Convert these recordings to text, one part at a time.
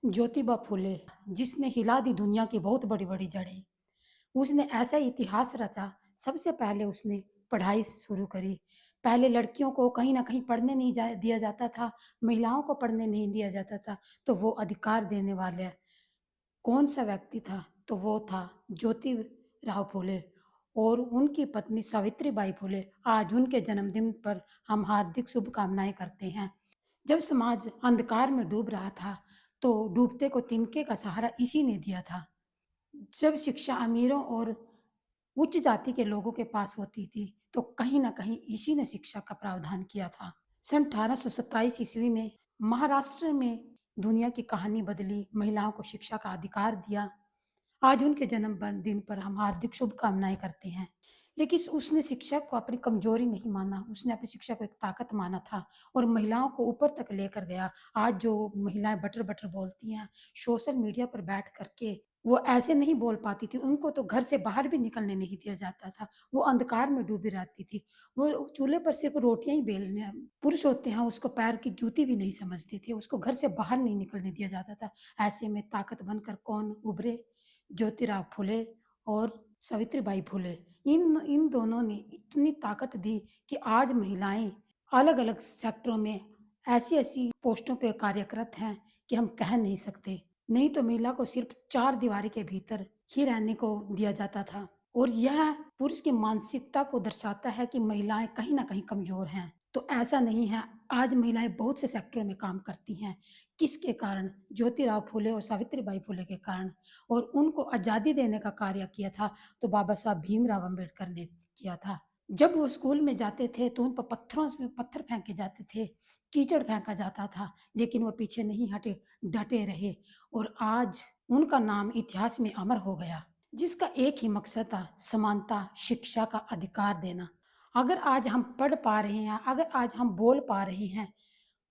ज्योतिबा फुले, जिसने हिला दी दुनिया की बहुत बड़ी-बड़ी जड़ें। उसने ऐसा इतिहास रचा, सबसे पहले उसने पढ़ाई शुरू करी। पहले लड़कियों को कहीं न कहीं पढ़ने नहीं दिया जाता था, महिलाओं को पढ़ने नहीं दिया जाता था, तो वो अधिकार देने वाले कौन-सा व्यक्ति था? तो वो था ज्योतिराव फुले और उनकी पत्नी सावित्रीबाई फुले। आज उनके जन्मदिन पर हम हार्दिक शुभकामनाएँ करते हैं। जब समाज अंधकार में डूब रहा था, तो डूबते को तिनके का सहारा इसी ने दिया था। जब शिक्षा अमीरों और उच्च जाति के लोगों के पास होती थी, तो कहीं न कहीं इसी ने शिक्षा का प्रावधान किया था। सन 1827 ईस्वी में महाराष्ट्र में दुनिया की कहानी बदली, महिलाओं को शिक्षा का अधिकार दिया। आज उनके दिन पर हम हार्दिक शुभकामनाएँ करते हैं। लेकिन उसने शिक्षा को अपनी कमज़ोरी नहीं माना, उसने अपनी शिक्षा को एक ताकत माना था और महिलाओं को ऊपर तक लेकर गया। आज जो महिलाएँ बटर-बटर बोलती हैं, सोशल मीडिया पर बैठ कर के, वो ऐसे नहीं बोल पाती थी, उनको तो घर से बाहर भी निकलने नहीं दिया जाता था। वो अंधकार में डूबी रहती थी। वो चूल्हे पर सिर्फ़ रोटियाँ ही बेलने पुरुष होते हैं, उसको पैर की जूती भी नहीं समझते थे, उसको घर से बाहर नहीं निकलने दिया जाता था। ऐसे में ताकत बनकर कौन उभरे? ज्योतिराव फुले और सावित्रीबाई फुले। इन इन दोनों ने इतनी ताकत दी कि आज महिलाएँ अलग-अलग सेक्टरों में ऐसी-ऐसी पोस्टों पे कार्यरत हैं कि हम कह नहीं सकते। नहीं तो महिला को सिर्फ़ 4 दीवारी के भीतर ही रहने को दिया जाता था और यह पुरुष की मानसिकता को दर्शाता है कि महिलाएँ कहीं न कहीं कमज़ोर हैं। तो ऐसा नहीं है, आज महिलाएँ बहुत से सेक्टरों में काम करती हैं। किसके कारण? ज्योतिराव फुले और सावित्रीबाई फुले के कारण। और उनको आज़ादी देने का कार्य किया था, तो बाबा साहब भीमराव अम्बेडकर ने किया था। जब वो स्कूल में जाते थे, तो उन पर पत्थरों से पत्थर फेंके जाते थे, कीचड़ फेंका जाता था, लेकिन वो पीछे नहीं हटे, डटे रहे और आज उनका नाम इतिहास में अमर हो गया, जिसका एक ही मकसद था, समानता, शिक्षा का अधिकार देना। अगर आज हम पढ़ पा रहे हैं, अगर आज हम बोल पा रहे हैं,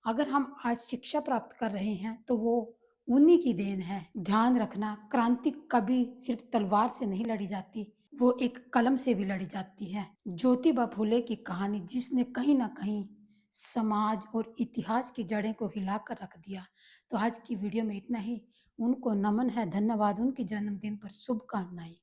अगर हम आज शिक्षा प्राप्त कर रहे हैं, तो वो उन्हीं की देन है। ध्यान रखना, क्रांति कभी सिर्फ तलवार से नहीं लड़ी जाती, वो एक कलम से भी लड़ी जाती है। ज्योतिबा फुले की कहानी जिसने कहीं न कहीं समाज और इतिहास की जड़ें को हिलाकर रख दिया। तो आज की वीडियो में इतना ही। उनको नमन है, धन्यवाद, उनके जन्मदिन पर शुभकामनाएँ।